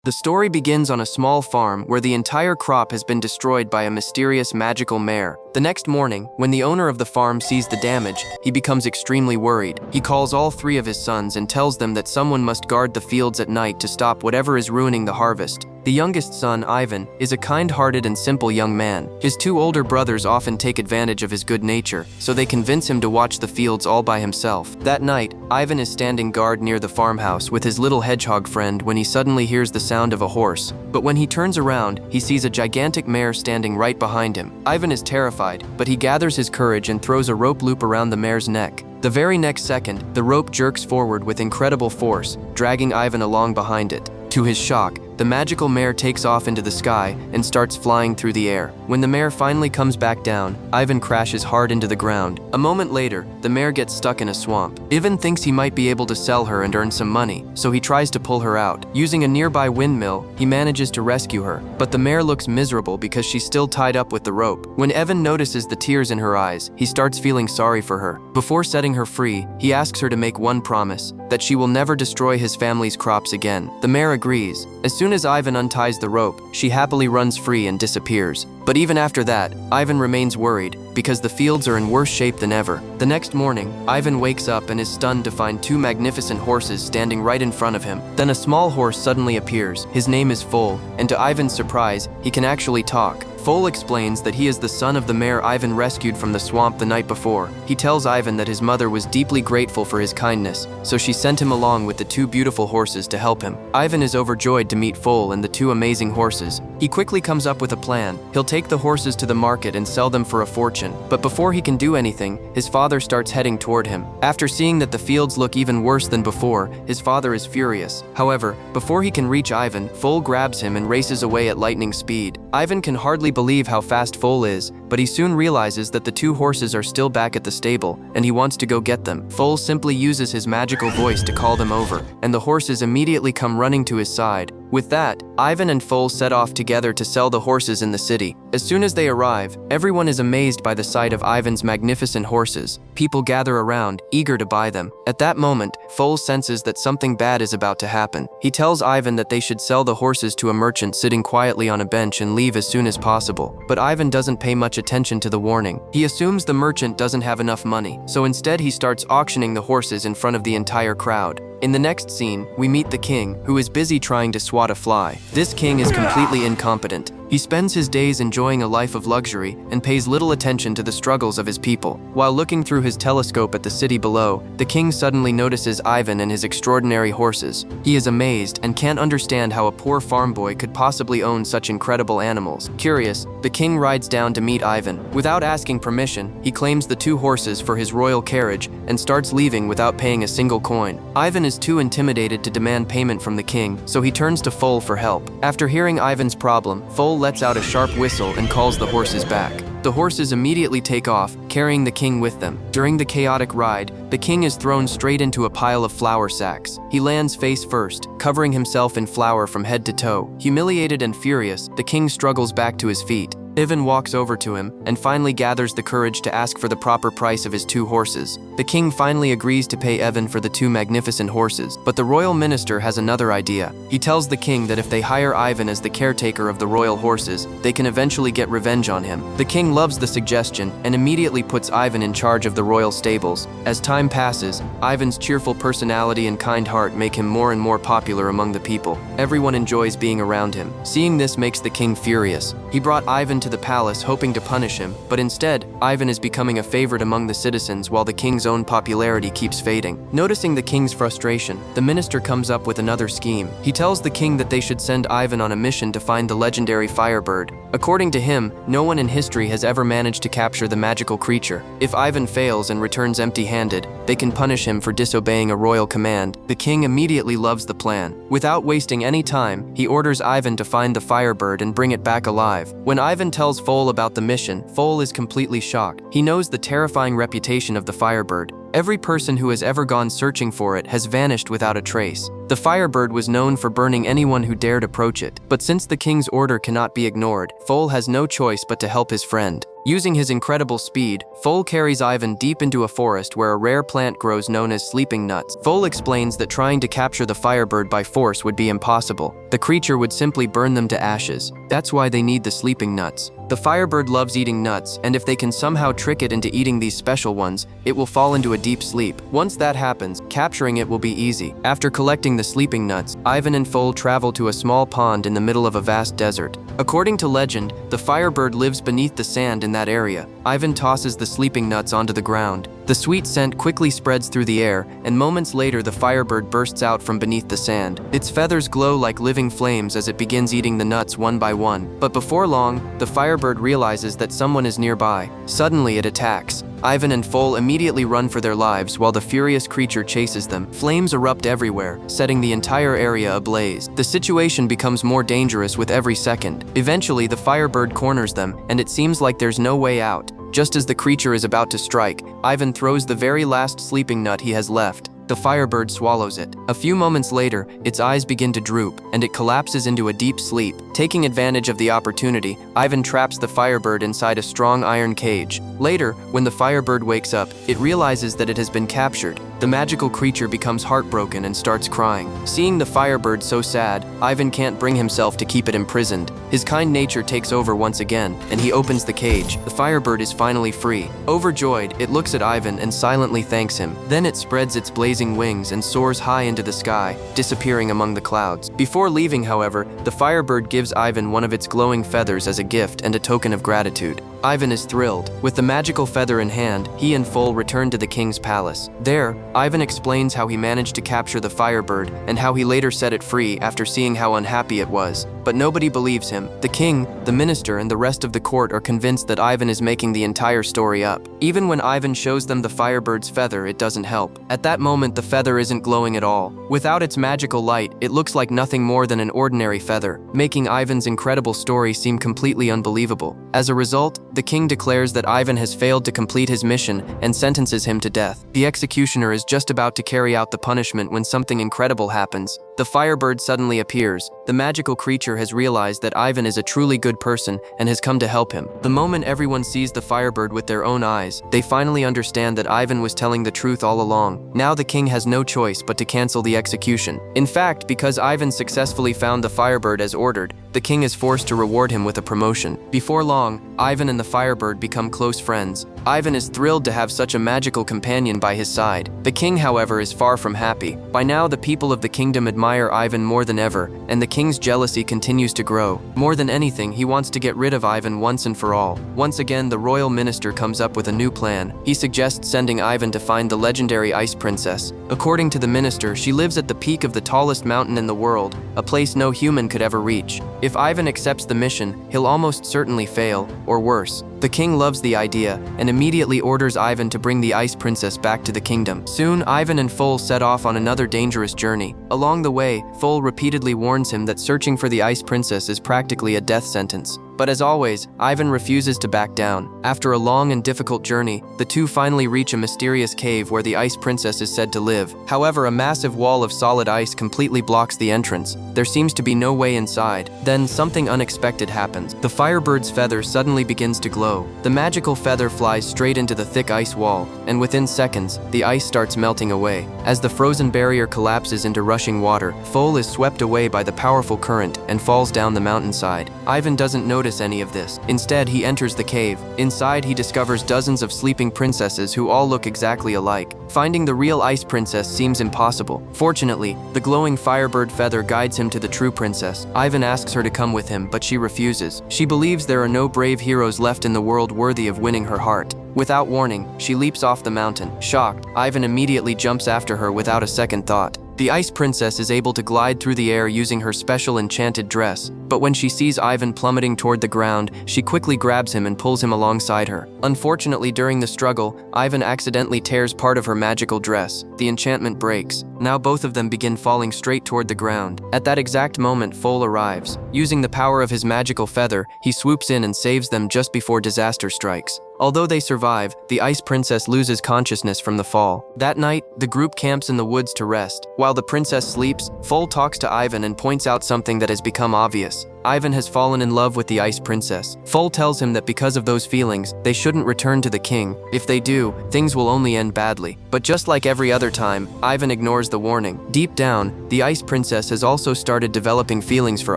The story begins on a small farm where the entire crop has been destroyed by a mysterious magical mare. The next morning, when the owner of the farm sees the damage, he becomes extremely worried. He calls all three of his sons and tells them that someone must guard the fields at night to stop whatever is ruining the harvest. The youngest son, Ivan, is a kind-hearted and simple young man. His two older brothers often take advantage of his good nature, so they convince him to watch the fields all by himself. That night, Ivan is standing guard near the farmhouse with his little hedgehog friend when he suddenly hears the sound of a horse. But when he turns around, he sees a gigantic mare standing right behind him. Ivan is terrified, but he gathers his courage and throws a rope loop around the mare's neck. The very next second, the rope jerks forward with incredible force, dragging Ivan along behind it. To his shock, the magical mare takes off into the sky and starts flying through the air. When the mare finally comes back down, Ivan crashes hard into the ground. A moment later, the mare gets stuck in a swamp. Ivan thinks he might be able to sell her and earn some money, so he tries to pull her out. Using a nearby windmill, he manages to rescue her, but the mare looks miserable because she's still tied up with the rope. When Ivan notices the tears in her eyes, he starts feeling sorry for her. Before setting her free, he asks her to make one promise, that she will never destroy his family's crops again. The mare agrees. As soon as Ivan unties the rope, she happily runs free and disappears. But even after that, Ivan remains worried because the fields are in worse shape than ever. The next morning, Ivan wakes up and is stunned to find two magnificent horses standing right in front of him. Then a small horse suddenly appears. His name is Foal, and to Ivan's surprise, he can actually talk. Foal explains that he is the son of the mare Ivan rescued from the swamp the night before. He tells Ivan that his mother was deeply grateful for his kindness, so she sent him along with the two beautiful horses to help him. Ivan is overjoyed to meet Foal and the two amazing horses. He quickly comes up with a plan. He'll take the horses to the market and sell them for a fortune. But before he can do anything, his father starts heading toward him. After seeing that the fields look even worse than before, his father is furious. However, before he can reach Ivan, Foal grabs him and races away at lightning speed. Ivan can hardly believe how fast Foal is, but he soon realizes that the two horses are still back at the stable, and he wants to go get them. Foal simply uses his magical voice to call them over, and the horses immediately come running to his side. With that, Ivan and Foal set off together to sell the horses in the city. As soon as they arrive, everyone is amazed by the sight of Ivan's magnificent horses. People gather around, eager to buy them. At that moment, Foal senses that something bad is about to happen. He tells Ivan that they should sell the horses to a merchant sitting quietly on a bench and leave as soon as possible. But Ivan doesn't pay much attention to the warning. He assumes the merchant doesn't have enough money, so instead he starts auctioning the horses in front of the entire crowd. In the next scene, we meet the king, who is busy trying to swat a fly. This king is completely incompetent. He spends his days enjoying a life of luxury and pays little attention to the struggles of his people. While looking through his telescope at the city below, the king suddenly notices Ivan and his extraordinary horses. He is amazed and can't understand how a poor farm boy could possibly own such incredible animals. Curious, the king rides down to meet Ivan. Without asking permission, he claims the two horses for his royal carriage and starts leaving without paying a single coin. Ivan is too intimidated to demand payment from the king, so he turns to Foal for help. After hearing Ivan's problem, Foal lets out a sharp whistle and calls the horses back. The horses immediately take off, carrying the king with them. During the chaotic ride, the king is thrown straight into a pile of flour sacks. He lands face first, covering himself in flour from head to toe. Humiliated and furious, the king struggles back to his feet. Ivan walks over to him and finally gathers the courage to ask for the proper price of his two horses. The king finally agrees to pay Ivan for the two magnificent horses, but the royal minister has another idea. He tells the king that if they hire Ivan as the caretaker of the royal horses, they can eventually get revenge on him. The king loves the suggestion and immediately puts Ivan in charge of the royal stables. As time passes, Ivan's cheerful personality and kind heart make him more and more popular among the people. Everyone enjoys being around him. Seeing this makes the king furious. He brought Ivan to the palace hoping to punish him, but instead, Ivan is becoming a favorite among the citizens while the king's own popularity keeps fading. Noticing the king's frustration, the minister comes up with another scheme. He tells the king that they should send Ivan on a mission to find the legendary Firebird. According to him, no one in history has ever managed to capture the magical creature. If Ivan fails and returns empty-handed, they can punish him for disobeying a royal command. The king immediately loves the plan. Without wasting any time, he orders Ivan to find the Firebird and bring it back alive. When Ivan tells Foal about the mission, Foal is completely shocked. He knows the terrifying reputation of the Firebird. Every person who has ever gone searching for it has vanished without a trace. The Firebird was known for burning anyone who dared approach it, but since the king's order cannot be ignored, Foal has no choice but to help his friend. Using his incredible speed, Foal carries Ivan deep into a forest where a rare plant grows known as sleeping nuts. Foal explains that trying to capture the Firebird by force would be impossible. The creature would simply burn them to ashes. That's why they need the sleeping nuts. The Firebird loves eating nuts, and if they can somehow trick it into eating these special ones, it will fall into a deep sleep. Once that happens, capturing it will be easy. After collecting the sleeping nuts, Ivan and Foal travel to a small pond in the middle of a vast desert. According to legend, the Firebird lives beneath the sand in that area. Ivan tosses the sleeping nuts onto the ground. The sweet scent quickly spreads through the air, and moments later the Firebird bursts out from beneath the sand. Its feathers glow like living flames as it begins eating the nuts one by one. But before long, the Firebird realizes that someone is nearby. Suddenly it attacks. Ivan and Foal immediately run for their lives while the furious creature chases them. Flames erupt everywhere, setting the entire area ablaze. The situation becomes more dangerous with every second. Eventually, the Firebird corners them, and it seems like there's no way out. Just as the creature is about to strike, Ivan throws the very last sleeping nut he has left. The Firebird swallows it. A few moments later, its eyes begin to droop, and it collapses into a deep sleep. Taking advantage of the opportunity, Ivan traps the Firebird inside a strong iron cage. Later, when the Firebird wakes up, it realizes that it has been captured. The magical creature becomes heartbroken and starts crying. Seeing the Firebird so sad, Ivan can't bring himself to keep it imprisoned. His kind nature takes over once again, and he opens the cage. The Firebird is finally free. Overjoyed, it looks at Ivan and silently thanks him. Then it spreads its blazing wings and soars high into the sky, disappearing among the clouds. Before leaving, however, the Firebird gives Ivan one of its glowing feathers as a gift and a token of gratitude. Ivan is thrilled. With the magical feather in hand, he and Foal return to the king's palace. There, Ivan explains how he managed to capture the Firebird and how he later set it free after seeing how unhappy it was. But nobody believes him. The king, the minister, and the rest of the court are convinced that Ivan is making the entire story up. Even when Ivan shows them the Firebird's feather, it doesn't help. At that moment, the feather isn't glowing at all. Without its magical light, it looks like nothing more than an ordinary feather, making Ivan's incredible story seem completely unbelievable. As a result, the king declares that Ivan has failed to complete his mission and sentences him to death. The executioner is just about to carry out the punishment when something incredible happens. The Firebird suddenly appears. The magical creature has realized that Ivan is a truly good person and has come to help him. The moment everyone sees the Firebird with their own eyes, they finally understand that Ivan was telling the truth all along. Now the king has no choice but to cancel the execution. In fact, because Ivan successfully found the Firebird as ordered, the king is forced to reward him with a promotion. Before long, Ivan and the Firebird become close friends. Ivan is thrilled to have such a magical companion by his side. The king, however, is far from happy. By now, the people of the kingdom admire Ivan more than ever, and the king's jealousy continues to grow. More than anything, he wants to get rid of Ivan once and for all. Once again, the royal minister comes up with a new plan. He suggests sending Ivan to find the legendary Ice Princess. According to the minister, she lives at the peak of the tallest mountain in the world, a place no human could ever reach. If Ivan accepts the mission, he'll almost certainly fail, or worse. The king loves the idea and immediately orders Ivan to bring the Ice Princess back to the kingdom. Soon, Ivan and Foal set off on another dangerous journey. Along the way, Foal repeatedly warns him that searching for the Ice Princess is practically a death sentence. But as always, Ivan refuses to back down. After a long and difficult journey, the two finally reach a mysterious cave where the Ice Princess is said to live. However, a massive wall of solid ice completely blocks the entrance. There seems to be no way inside. Then, something unexpected happens. The Firebird's feather suddenly begins to glow. The magical feather flies straight into the thick ice wall, and within seconds, the ice starts melting away. As the frozen barrier collapses into rushing water, Foal is swept away by the powerful current and falls down the mountainside. Ivan doesn't notice any of this. Instead, he enters the cave. Inside, he discovers dozens of sleeping princesses who all look exactly alike. Finding the real Ice Princess seems impossible. Fortunately, the glowing Firebird feather guides him to the true princess. Ivan asks her to come with him, but she refuses. She believes there are no brave heroes left in the world worthy of winning her heart. Without warning, she leaps off the mountain. Shocked, Ivan immediately jumps after her without a second thought. The Ice Princess is able to glide through the air using her special enchanted dress, but when she sees Ivan plummeting toward the ground, she quickly grabs him and pulls him alongside her. Unfortunately, during the struggle, Ivan accidentally tears part of her magical dress. The enchantment breaks. Now both of them begin falling straight toward the ground. At that exact moment, Foal arrives. Using the power of his magical feather, he swoops in and saves them just before disaster strikes. Although they survive, the ice princess loses consciousness from the fall. That night, the group camps in the woods to rest. While the princess sleeps, Foal talks to Ivan and points out something that has become obvious. Ivan has fallen in love with the ice princess. Foal tells him that because of those feelings, they shouldn't return to the king. If they do, things will only end badly. But just like every other time, Ivan ignores the warning. Deep down, the ice princess has also started developing feelings for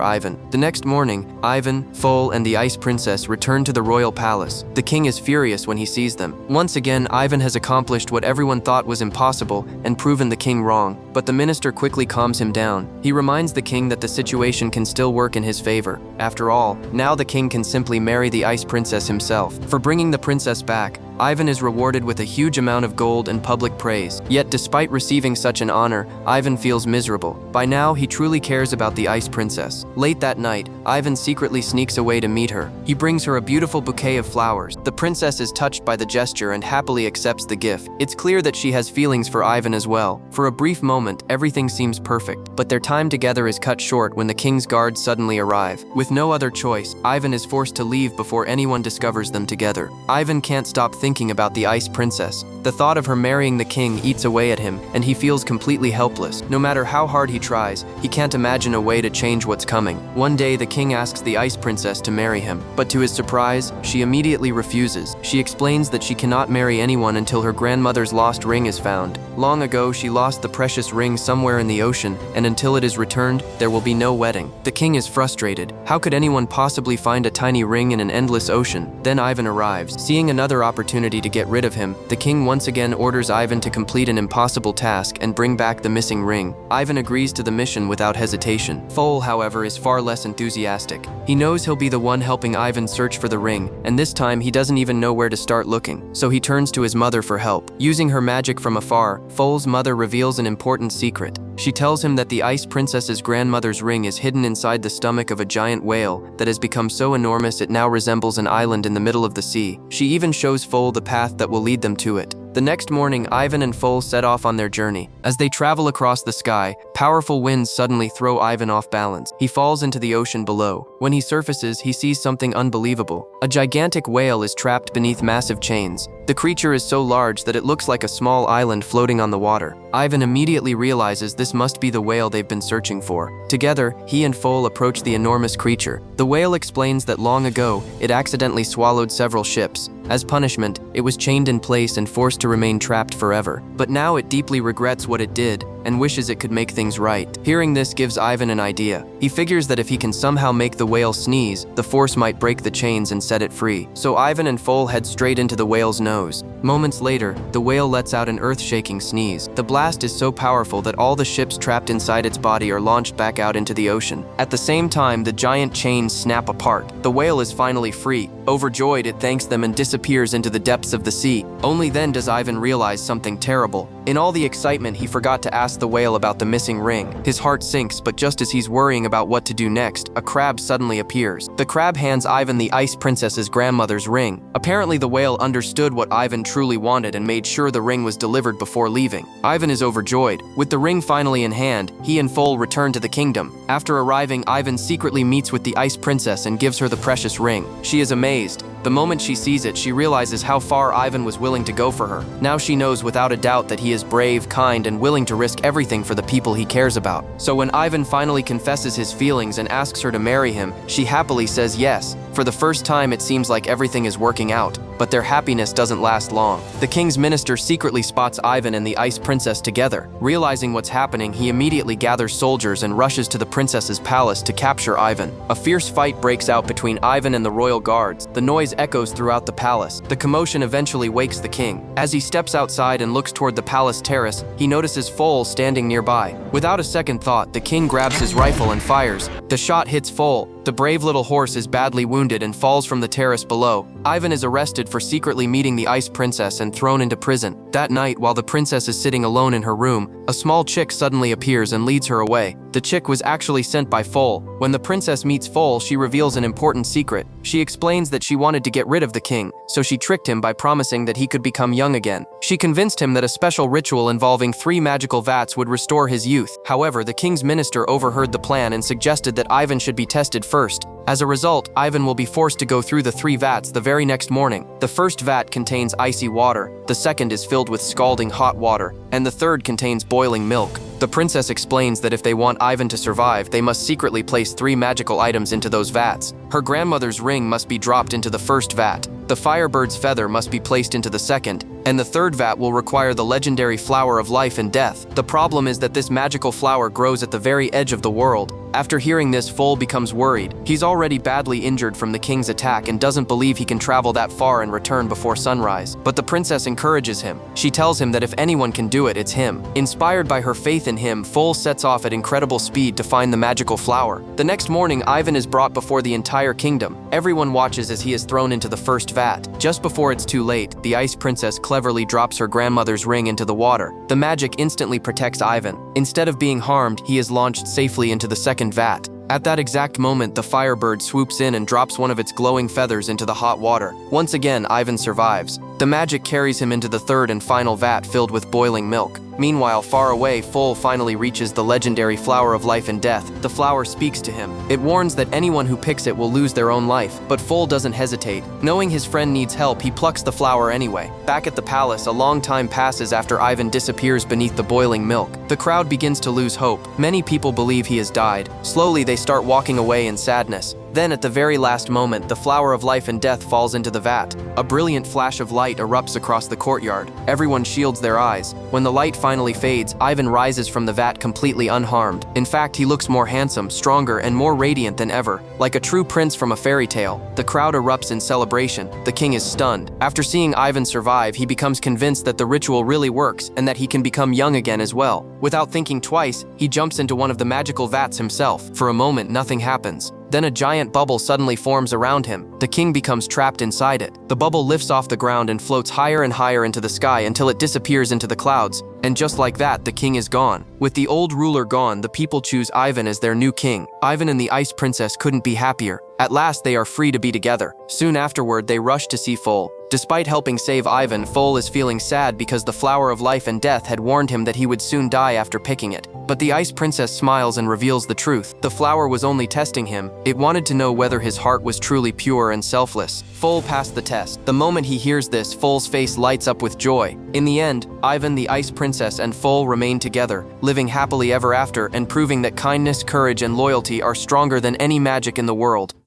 Ivan. The next morning, Ivan, Foal, and the ice princess return to the royal palace. The king is furious when he sees them. Once again, Ivan has accomplished what everyone thought was impossible and proven the king wrong. But the minister quickly calms him down. He reminds the king that the situation can still work in his favor. After all, now the king can simply marry the ice princess himself. For bringing the princess back, Ivan is rewarded with a huge amount of gold and public praise. Yet despite receiving such an honor, Ivan feels miserable. By now, he truly cares about the ice princess. Late that night, Ivan secretly sneaks away to meet her. He brings her a beautiful bouquet of flowers. The princess is touched by the gesture and happily accepts the gift. It's clear that she has feelings for Ivan as well. For a brief moment, everything seems perfect, but their time together is cut short when the king's guards suddenly arrive. With no other choice, Ivan is forced to leave before anyone discovers them together. Ivan can't stop thinking about the ice princess. The thought of her marrying the king eats away at him, and he feels completely helpless. No matter how hard he tries, he can't imagine a way to change what's coming. One day, the king asks the ice princess to marry him, but to his surprise, she immediately refuses. She explains that she cannot marry anyone until her grandmother's lost ring is found. Long ago, she lost the precious ring somewhere in the ocean, and until it is returned, there will be no wedding. The king is frustrated. How could anyone possibly find a tiny ring in an endless ocean? Then Ivan arrives. Seeing another opportunity to get rid of him, the king once again orders Ivan to complete an impossible task and bring back the missing ring. Ivan agrees to the mission without hesitation. Foal, however, is far less enthusiastic. He knows he'll be the one helping Ivan search for the ring, and this time he doesn't even know where to start looking, so he turns to his mother for help. Using her magic from afar, Foal's mother reveals an important secret. She tells him that the ice princess's grandmother's ring is hidden inside the stomach of a giant whale that has become so enormous it now resembles an island in the middle of the sea. She even shows Foal the path that will lead them to it. The next morning, Ivan and Foal set off on their journey. As they travel across the sky, powerful winds suddenly throw Ivan off balance. He falls into the ocean below. When he surfaces, he sees something unbelievable. A gigantic whale is trapped beneath massive chains. The creature is so large that it looks like a small island floating on the water. Ivan immediately realizes this must be the whale they've been searching for. Together, he and Foal approach the enormous creature. The whale explains that long ago, it accidentally swallowed several ships. As punishment, it was chained in place and forced to remain trapped forever. But now it deeply regrets what it did and wishes it could make things right. Hearing this gives Ivan an idea. He figures that if he can somehow make the whale sneeze, the force might break the chains and set it free. So Ivan and Foal head straight into the whale's nose. Moments later, the whale lets out an earth-shaking sneeze. The blast is so powerful that all the ships trapped inside its body are launched back out into the ocean. At the same time, the giant chains snap apart. The whale is finally free. Overjoyed, it thanks them and disappears into the depths of the sea. Only then does Ivan realize something terrible. In all the excitement, he forgot to ask the whale about the missing ring. His heart sinks, but just as he's worrying about what to do next, a crab suddenly appears. The crab hands Ivan the ice princess's grandmother's ring. Apparently, the whale understood what Ivan truly wanted and made sure the ring was delivered before leaving. Ivan is overjoyed. With the ring finally in hand, he and Foal return to the kingdom. After arriving, Ivan secretly meets with the ice princess and gives her the precious ring. She is amazed. The moment she sees it, she realizes how far Ivan was willing to go for her. Now she knows without a doubt that he is brave, kind, and willing to risk everything for the people he cares about. So when Ivan finally confesses his feelings and asks her to marry him, she happily says yes. For the first time, it seems like everything is working out, but their happiness doesn't last long. The king's minister secretly spots Ivan and the ice princess together. Realizing what's happening, he immediately gathers soldiers and rushes to the princess's palace to capture Ivan. A fierce fight breaks out between Ivan and the royal guards. The noise echoes throughout the palace. The commotion eventually wakes the king. As he steps outside and looks toward the palace terrace, he notices Foal standing nearby. Without a second thought, the king grabs his rifle and fires. The shot hits Foal. The brave little horse is badly wounded and falls from the terrace below. Ivan is arrested for secretly meeting the ice princess and thrown into prison. That night, while the princess is sitting alone in her room, a small chick suddenly appears and leads her away. The chick was actually sent by Foal. When the princess meets Foal, she reveals an important secret. She explains that she wanted to get rid of the king, so she tricked him by promising that he could become young again. She convinced him that a special ritual involving 3 magical vats would restore his youth. However, the king's minister overheard the plan and suggested that Ivan should be tested first. As a result, Ivan will be forced to go through the 3 vats the very next morning. The first vat contains icy water, the second is filled with scalding hot water, and the third contains boiling milk. The princess explains that if they want Ivan to survive, they must secretly place 3 magical items into those vats. Her grandmother's ring must be dropped into the first vat, the Firebird's feather must be placed into the second, and the third vat will require the legendary flower of life and death. The problem is that this magical flower grows at the very edge of the world. After hearing this, Foal becomes worried. He's already badly injured from the king's attack and doesn't believe he can travel that far and return before sunrise. But the princess encourages him. She tells him that if anyone can do it, it's him. Inspired by her faith in him, Foal sets off at incredible speed to find the magical flower. The next morning, Ivan is brought before the entire kingdom. Everyone watches as he is thrown into the first vat. Just before it's too late, the ice princess cleverly drops her grandmother's ring into the water. The magic instantly protects Ivan. Instead of being harmed, he is launched safely into the second vat. At that exact moment, the Firebird swoops in and drops one of its glowing feathers into the hot water. Once again, Ivan survives. The magic carries him into the third and final vat filled with boiling milk. Meanwhile, far away, Foal finally reaches the legendary flower of life and death. The flower speaks to him. It warns that anyone who picks it will lose their own life, but Foal doesn't hesitate. Knowing his friend needs help, he plucks the flower anyway. Back at the palace, a long time passes after Ivan disappears beneath the boiling milk. The crowd begins to lose hope. Many people believe he has died. Slowly, they start walking away in sadness. Then, at the very last moment, the flower of life and death falls into the vat. A brilliant flash of light erupts across the courtyard. Everyone shields their eyes. When the light finally fades, Ivan rises from the vat completely unharmed. In fact, he looks more handsome, stronger, and more radiant than ever. Like a true prince from a fairy tale, the crowd erupts in celebration. The king is stunned. After seeing Ivan survive, he becomes convinced that the ritual really works and that he can become young again as well. Without thinking twice, he jumps into one of the magical vats himself. For a moment, nothing happens. Then a giant bubble suddenly forms around him. The king becomes trapped inside it. The bubble lifts off the ground and floats higher and higher into the sky until it disappears into the clouds. And just like that, the king is gone. With the old ruler gone, the people choose Ivan as their new king. Ivan and the ice princess couldn't be happier. At last, they are free to be together. Soon afterward, they rush to see Foal. Despite helping save Ivan, Foal is feeling sad because the flower of life and death had warned him that he would soon die after picking it. But the ice princess smiles and reveals the truth. The flower was only testing him. It wanted to know whether his heart was truly pure and selfless. Foal passed the test. The moment he hears this, Foal's face lights up with joy. In the end, Ivan, the ice princess, and Foal remain together, living happily ever after and proving that kindness, courage, and loyalty are stronger than any magic in the world.